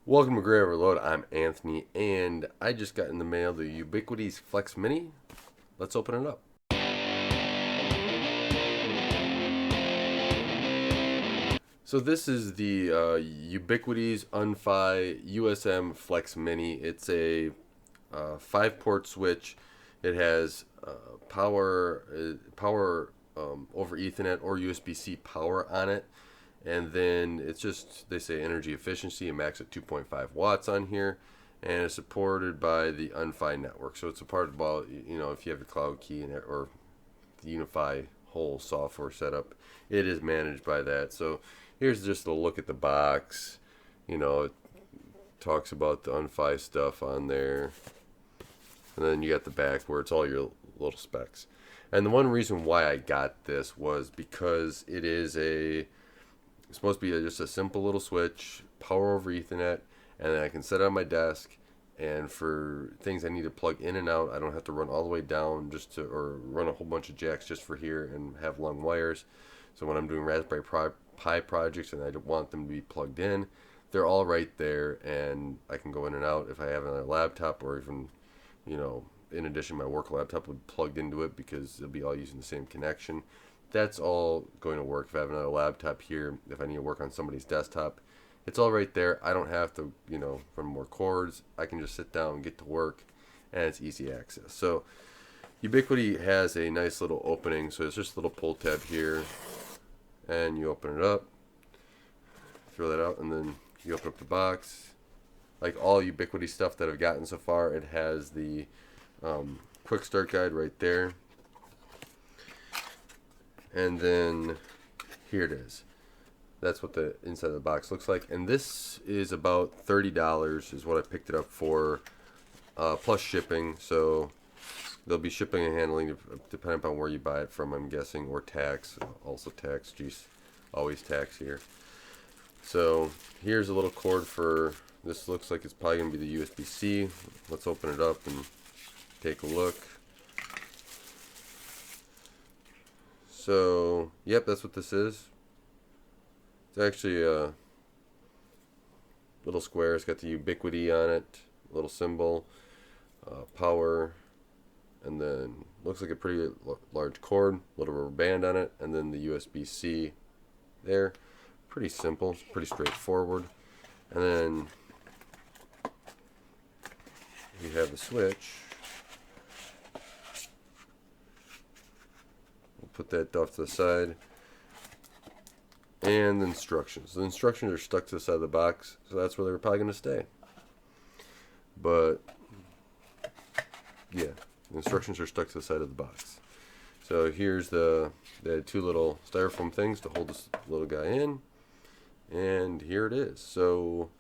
Welcome to Gray Overload. I'm Anthony, and I just got in the mail the Ubiquiti Flex Mini. Let's open it up. So this is the Ubiquiti's Unfi USM Flex Mini. It's a 5-port switch. It has power over Ethernet or USB-C power on it. And then it's just, they say energy efficiency, a max of 2.5 watts on here, and it's supported by the Unfi network. So it's a part about, if you have your cloud key or the Unify whole software setup, it is managed by that. So here's just a look at the box. It talks about the Unfi stuff on there. And then you got the back where it's all your little specs. And the one reason why I got this was because it's supposed to be just a simple little switch, power over Ethernet, and then I can set it on my desk. And for things I need to plug in and out, I don't have to run all the way down or run a whole bunch of jacks just for here and have long wires. So when I'm doing Raspberry Pi projects and I don't want them to be plugged in, they're all right there, and I can go in and out if I have another laptop, or even, in addition, my work laptop would be plugged into it because they'll be all using the same connection. That's all going to work. If I have another laptop here, if I need to work on somebody's desktop, it's all right there. I don't have to, run more cords. I can just sit down and get to work, and it's easy access. So Ubiquiti has a nice little opening. So it's just a little pull tab here, and you open it up, throw that out, and then you open up the box. Like all Ubiquiti stuff that I've gotten so far, it has the quick start guide right there. And then here it is. That's what the inside of the box looks like. And this is about $30 is what I picked it up for, plus shipping. So there'll be shipping and handling depending upon where you buy it from, I'm guessing, or tax. Also tax. Geez, always tax here. So here's a little cord for, this looks like it's probably going to be the USB-C. Let's open it up and take a look. So, yep, that's what this is. It's actually a little square. It's got the Ubiquiti on it, a little symbol, power, and then looks like a pretty large cord, little rubber band on it, and then the USB-C there. Pretty simple, pretty straightforward. And then you have the switch. Put that off to the side, and the instructions. The instructions are stuck to the side of the box, so that's where they're probably going to stay. But yeah, the instructions are stuck to the side of the box. So here's they had two little styrofoam things to hold this little guy in, and here it is. So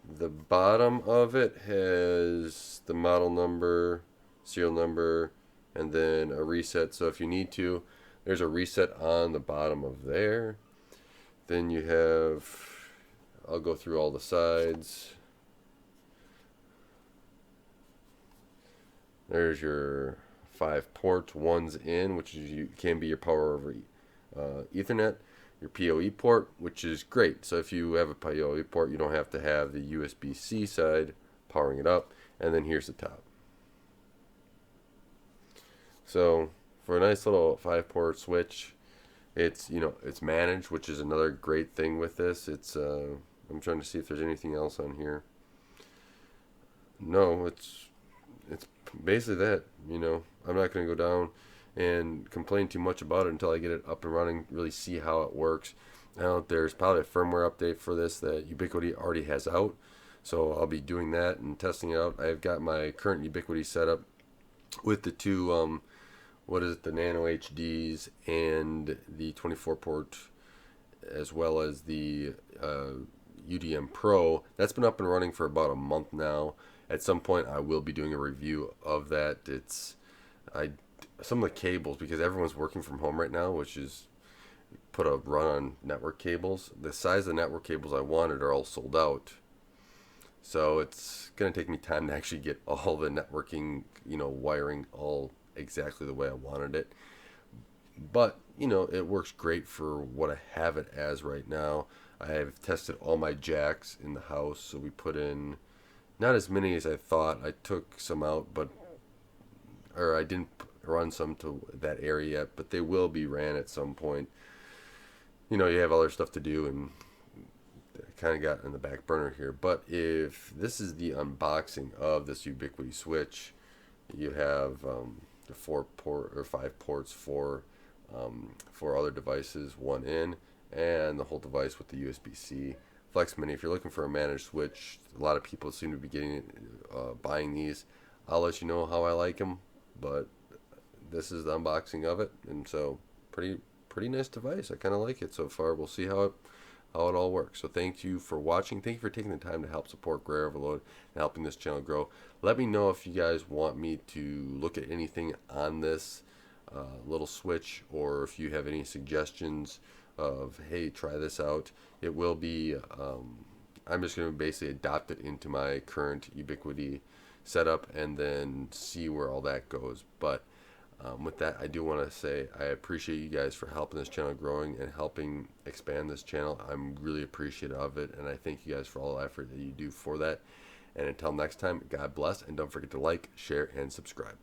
the bottom of it has the model number, serial number, and then a reset. So if you need to, there's a reset on the bottom of there. Then you have, I'll go through all the sides. There's your 5 ports. One's in, which can be your power over Ethernet. Your PoE port, which is great. So if you have a PoE port, you don't have to have the USB-C side powering it up. And then here's the top. So for a nice little 5-port switch, it's managed, which is another great thing with this. It's I'm trying to see if there's anything else on here. No, it's basically that. I'm not going to go down and complain too much about it until I get it up and running, really see how it works. Now there's probably a firmware update for this that Ubiquiti already has out, so I'll be doing that and testing it out. I've got my current Ubiquiti setup with the two the Nano HDs and the 24-port, as well as the UDM Pro. That's been up and running for about a month now. At some point, I will be doing a review of that. Some of the cables, because everyone's working from home right now, which is put a run on network cables. The size of the network cables I wanted are all sold out. So it's going to take me time to actually get all the networking, wiring all exactly the way I wanted it. But, it works great for what I have it as right now. I have tested all my jacks in the house, so we put in not as many as I thought. I took some out, but or I didn't run some to that area yet, but they will be ran at some point. You know, you have other stuff to do, and I kind of got in the back burner here. But if this is the unboxing of this Ubiquiti switch, you have the 4 port or 5 ports for other devices, one in, and the whole device with the USB-C Flex Mini. If you're looking for a managed switch, a lot of people seem to be buying these. I'll let you know how I like them, but this is the unboxing of it, and so pretty nice device. I kind of like it so far. We'll see how it all works. So thank you for watching. Thank you for taking the time to help support Gray Overload and helping this channel grow. Let me know if you guys want me to look at anything on this little switch, or if you have any suggestions of, hey, try this out. It will be I'm just going to basically adopt it into my current Ubiquiti setup and then see where all that goes. But with that, I do want to say I appreciate you guys for helping this channel growing and helping expand this channel. I'm really appreciative of it, and I thank you guys for all the effort that you do for that. And until next time, God bless, and don't forget to like, share, and subscribe.